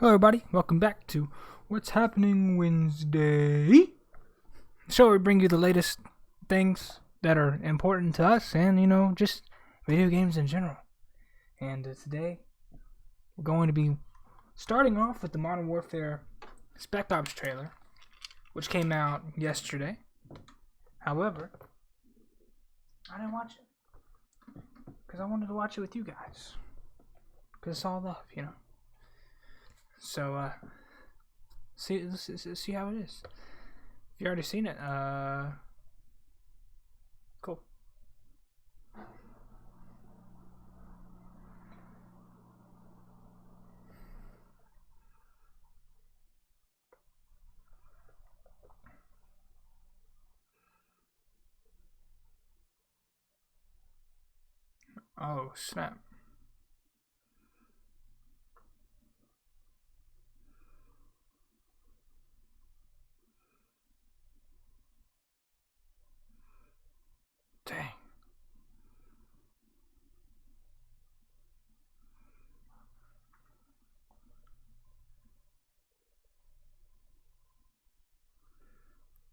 Hello, everybody. Welcome back to What's Happening Wednesday. So we bring you the latest things that are important to us, and just video games in general. And today we're going to be starting off with the Modern Warfare Spec Ops trailer, which came out yesterday. However, I didn't watch it because I wanted to watch it with you guys. Because it's all love. So, see how it is. If you already seen it, cool. Oh, snap. Dang.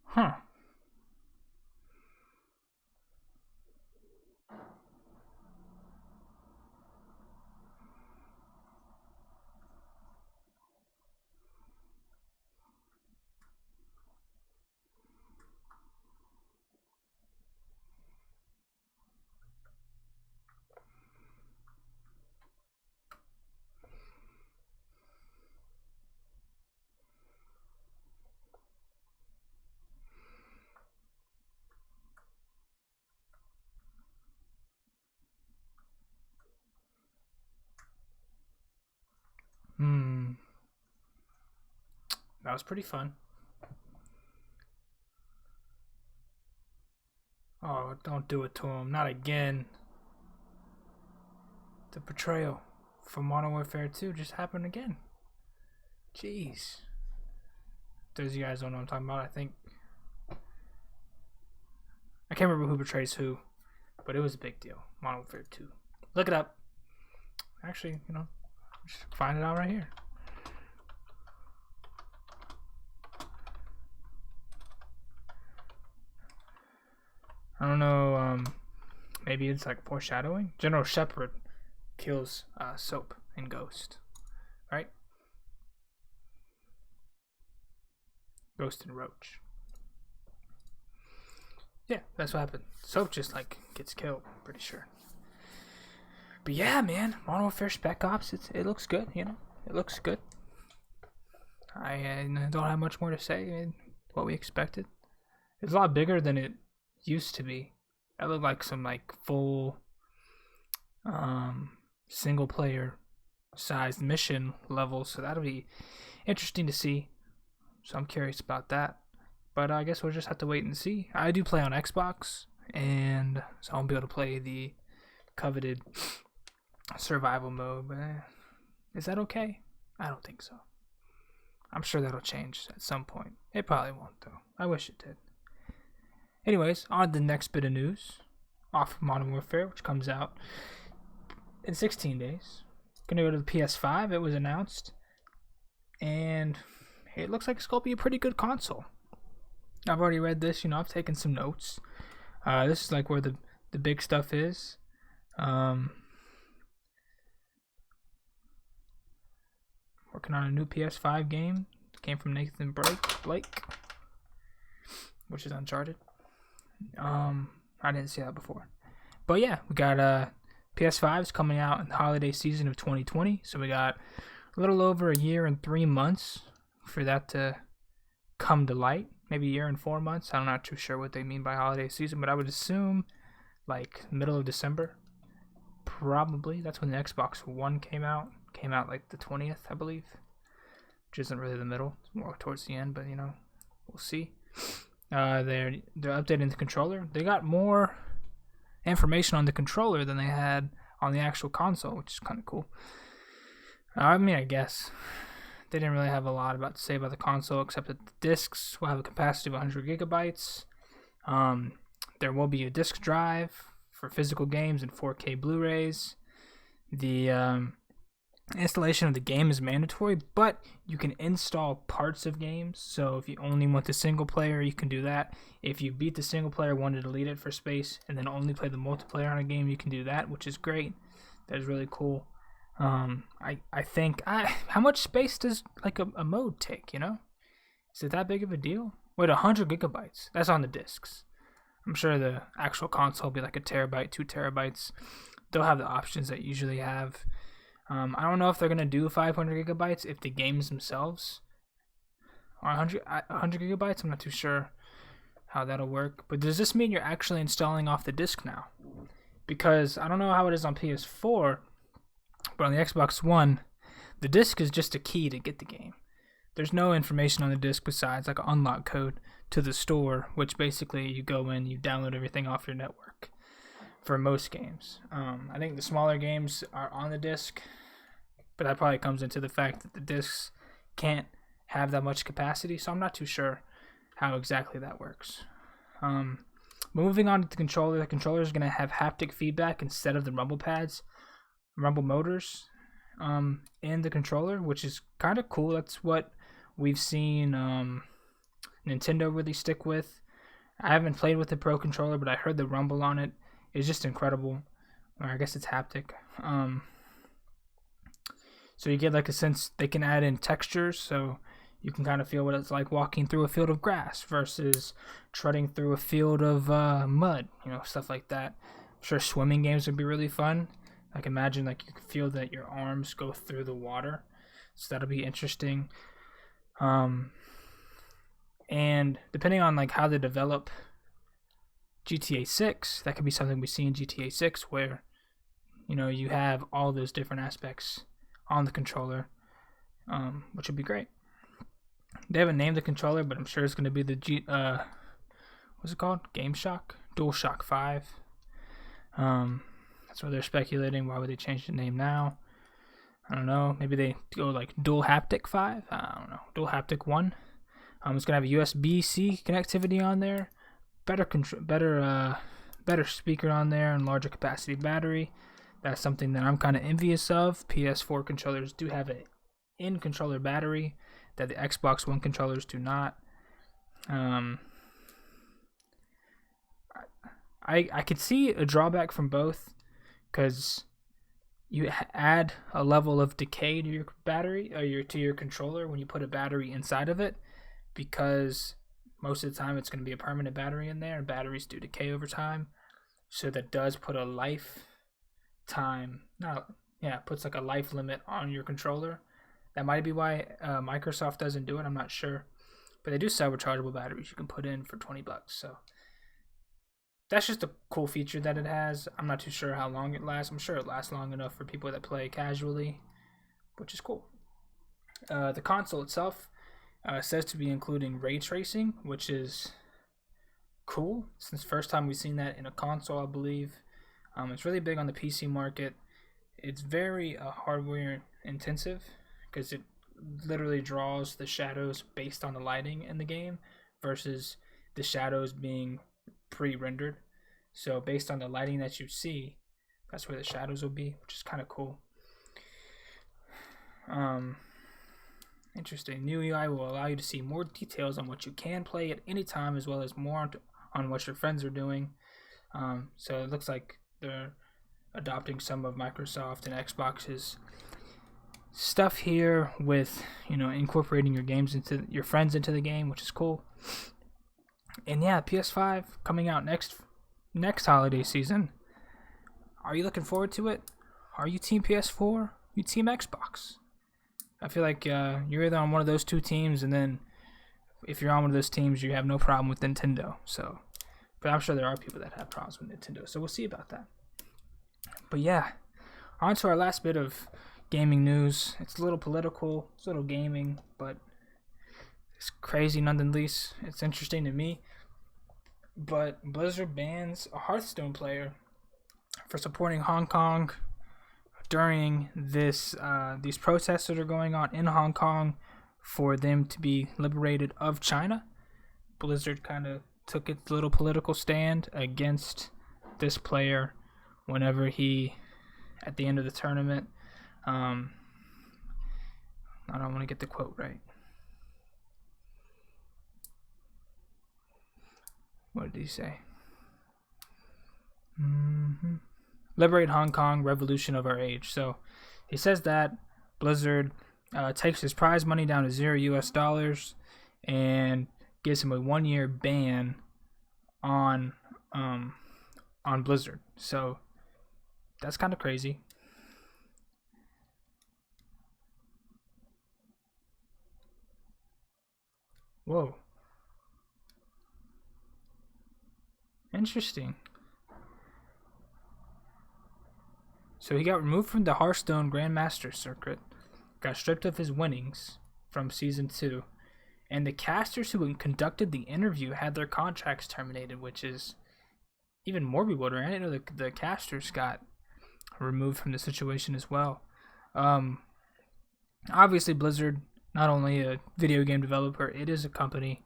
Huh. That was pretty fun. Oh, don't do it to him. Not again. The betrayal from Modern Warfare 2 just happened again. Jeez. Those of you guys don't know what I'm talking about, I can't remember who betrays who, but it was a big deal. Modern Warfare 2. Look it up. Actually, just find it out right here. I don't know, maybe it's like foreshadowing. General Shepard kills Soap and Ghost, right? Ghost and Roach. Yeah, that's what happened. Soap just gets killed, pretty sure. But yeah, man, Modern Warfare Spec Ops, it looks good, It looks good. I don't have much more to say. What we expected. It's a lot bigger than it used to be. That looked like some full single player sized mission level, so that'll be interesting to see. So I'm curious about that. But I guess we'll just have to wait and see. I do play on Xbox, and so I'll be able to play the coveted survival mode. But is that okay? I don't think so. I'm sure that'll change at some point. It probably won't, though. I wish it did. Anyways, on the next bit of news, off of Modern Warfare, which comes out in 16 days. Gonna go to the PS5. It was announced, and it looks like it's gonna be a pretty good console. I've already read this. I've taken some notes. This is where the big stuff is. Working on a new PS5 game. It came from Nathan Blake, which is Uncharted. I didn't see that before. But yeah, we got PS5s coming out in the holiday season of 2020. So we got a little over a year and 3 months for that to come to light. Maybe a year and 4 months. I'm not too sure what they mean by holiday season, but I would assume middle of December. Probably. That's when the Xbox One came out. Came out the 20th, I believe. Which isn't really the middle. It's more towards the end, but we'll see. They're updating the controller. They got more information on the controller than they had on the actual console, which is kind of cool. I guess they didn't really have a lot to say about the console, except that the discs will have a capacity of 100 gigabytes. There will be a disc drive for physical games and 4K Blu-rays. The Installation of the game is mandatory, but you can install parts of games. So if you only want the single player, you can do that. If you beat the single player, want to delete it for space, and then only play the multiplayer on a game, you can do that, which is great. That is really cool. I think how much space does like a mode take? Is it that big of a deal? Wait, 100 gigabytes. That's on the discs. I'm sure the actual console will be like a terabyte, 2 terabytes. They'll have the options that you usually have. I don't know if they're going to do 500 gigabytes if the games themselves are 100 gigabytes. I'm not too sure how that'll work. But does this mean you're actually installing off the disc now? Because I don't know how it is on PS4, but on the Xbox One, the disc is just a key to get the game. There's no information on the disc besides like an unlock code to the store, which basically you go in, you download everything off your network for most games. I think the smaller games are on the disc, but that probably comes into the fact that the discs can't have that much capacity, so I'm not too sure how exactly that works. Moving on to the controller is going to have haptic feedback instead of the rumble motors in the controller, which is kind of cool. That's what we've seen Nintendo really stick with. I haven't played with the Pro controller, but I heard the rumble on it is just incredible. Or I guess it's haptic. So you get like a sense they can add in textures, so you can kind of feel what it's like walking through a field of grass versus treading through a field of mud, stuff like that. I'm sure swimming games would be really fun. Like imagine like you can feel that your arms go through the water, so that'll be interesting. And depending on like how they develop GTA 6, that could be something we see in GTA 6 where you have all those different aspects on the controller, which would be great. They haven't named the controller, but I'm sure it's going to be the what's it called? DualShock 5. That's what they're speculating. Why would they change the name now? I don't know. Maybe they go like Dual Haptic 5. I don't know. Dual Haptic 1. It's gonna have a USB-C connectivity on there. Better speaker on there and larger capacity battery. That's something that I'm kind of envious of. PS4 controllers do have an in-controller battery that the Xbox One controllers do not. I could see a drawback from both, because you add a level of decay to your battery or to your controller when you put a battery inside of it, because most of the time it's going to be a permanent battery in there, and batteries do decay over time. So that does put a puts like a life limit on your controller. That might be why Microsoft doesn't do it. I'm not sure, but they do sell rechargeable batteries you can put in for $20. So that's just a cool feature that it has. I'm not too sure how long it lasts. I'm sure it lasts long enough for people that play casually, which is cool. The console itself says to be including ray tracing, which is cool. Since the first time we've seen that in a console, I believe. It's really big on the PC market. It's very hardware intensive, because it literally draws the shadows based on the lighting in the game versus the shadows being pre-rendered. So based on the lighting that you see, that's where the shadows will be, which is kind of cool. Interesting. New UI will allow you to see more details on what you can play at any time, as well as more on what your friends are doing. So it looks like they're adopting some of Microsoft and Xbox's stuff here with incorporating your friends into the game, which is cool. And yeah, PS5 coming out next holiday season. Are you looking forward to it? Are you team PS4? You team Xbox? I feel like you're either on one of those two teams, and then if you're on one of those teams, you have no problem with Nintendo. So, but I'm sure there are people that have problems with Nintendo, so we'll see about that. But yeah, on to our last bit of gaming news. It's a little political, it's a little gaming, but it's crazy nonetheless. It's interesting to me. But Blizzard bans a Hearthstone player for supporting Hong Kong during these protests that are going on in Hong Kong for them to be liberated of China. Blizzard kind of took its little political stand against this player whenever he, at the end of the tournament, I don't want to get the quote right. What did he say? Liberate Hong Kong, revolution of our age. So he says that Blizzard takes his prize money down to $0 and gives him a 1-year ban on Blizzard. So that's kind of crazy. Whoa. Interesting. So he got removed from the Hearthstone Grandmaster circuit, got stripped of his winnings from Season 2, and the casters who conducted the interview had their contracts terminated, which is even more bewildering. I didn't know the casters got removed from the situation as well. Obviously, Blizzard, not only a video game developer, it is a company,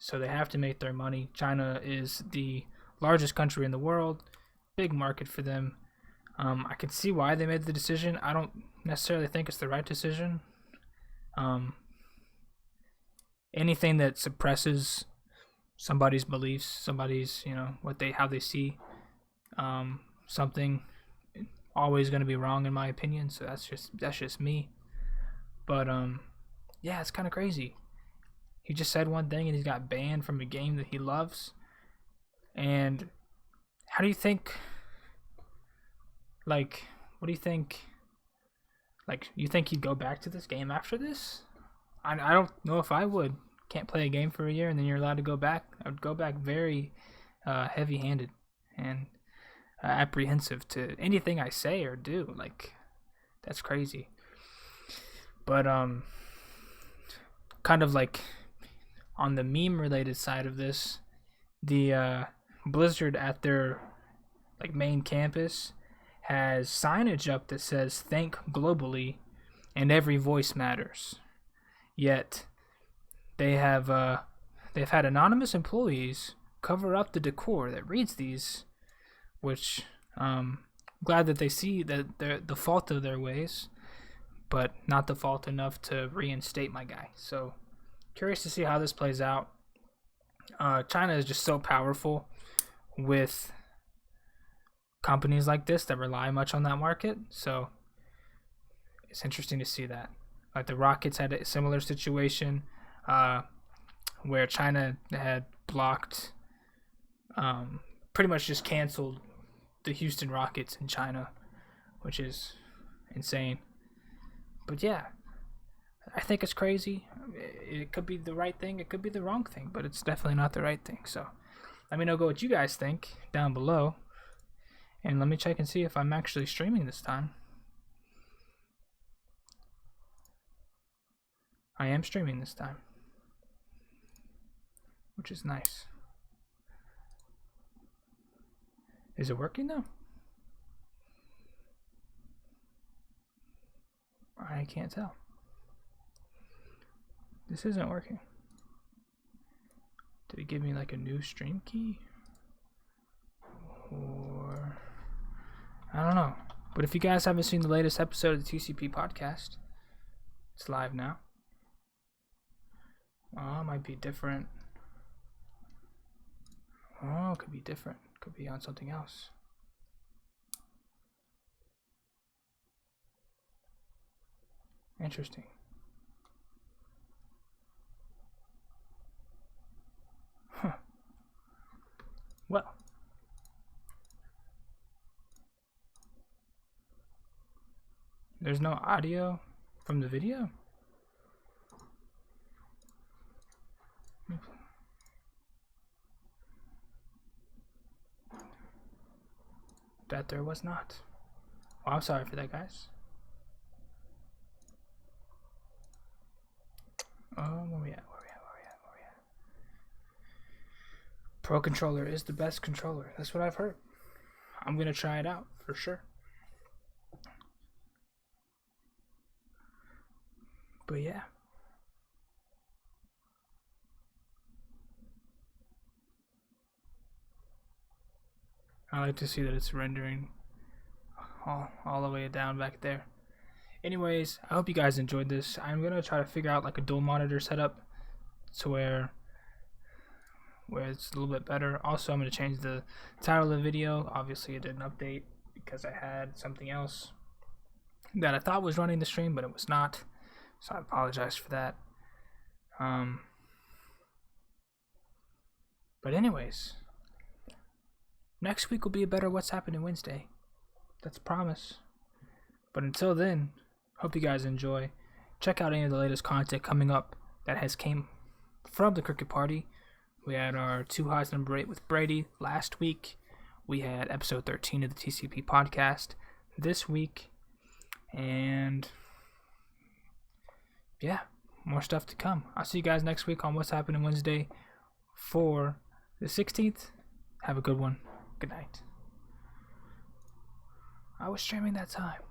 so they have to make their money. China is the largest country in the world, big market for them. I can see why they made the decision. I don't necessarily think it's the right decision. Anything that suppresses somebody's beliefs, somebody's, how they see something, always going to be wrong in my opinion. So that's just me. But yeah, it's kind of crazy. He just said one thing and he got banned from a game that he loves. And how do you think? What do you think? You think he'd go back to this game after this? I don't know if I would. Can't play a game for a year and then you're allowed to go back. I would go back very heavy-handed and apprehensive to anything I say or do. That's crazy. But kind of on the meme-related side of this, the Blizzard at their main campus has signage up that says "Think globally" and "Every voice matters." Yet they've had anonymous employees cover up the decor that reads these, which glad that they see that they're the fault of their ways, but not the fault enough to reinstate my guy. So curious to see how this plays out. China is just so powerful with companies like this that rely much on that market, so it's interesting to see that. The Rockets had a similar situation where China had blocked, pretty much just canceled the Houston Rockets in China, which is insane. But yeah, I think it's crazy. It could be the right thing, it could be the wrong thing, but it's definitely not the right thing. So let me know what you guys think down below. And let me check and see if I'm actually streaming this time. I am streaming this time, which is nice. Is it working though? I can't tell. This isn't working. Did it give me a new stream key? Or I don't know. But if you guys haven't seen the latest episode of the TCP podcast, it's live now. Oh, it might be different. Oh, it could be different. Could be on something else. Interesting. Huh. Well. There's no audio from the video? That there was not. Well, I'm sorry for that, guys. Where we at? Pro controller is the best controller. That's what I've heard. I'm gonna try it out for sure. But yeah. I like to see that it's rendering all the way down back there. Anyways, I hope you guys enjoyed this. I'm gonna try to figure out like a dual monitor setup to where it's a little bit better. Also, I'm gonna change the title of the video. Obviously, it didn't update because I had something else that I thought was running the stream, but it was not. So I apologize for that. But anyways, next week will be a better What's Happening Wednesday. That's a promise. But until then, hope you guys enjoy. Check out any of the latest content coming up that has came from the Cricket Party. We had our 2 Highs Number 8 with Brady last week. We had episode 13 of the TCP podcast this week. And yeah, more stuff to come. I'll see you guys next week on What's Happening Wednesday for the 16th. Have a good one. Good night. I was streaming that time.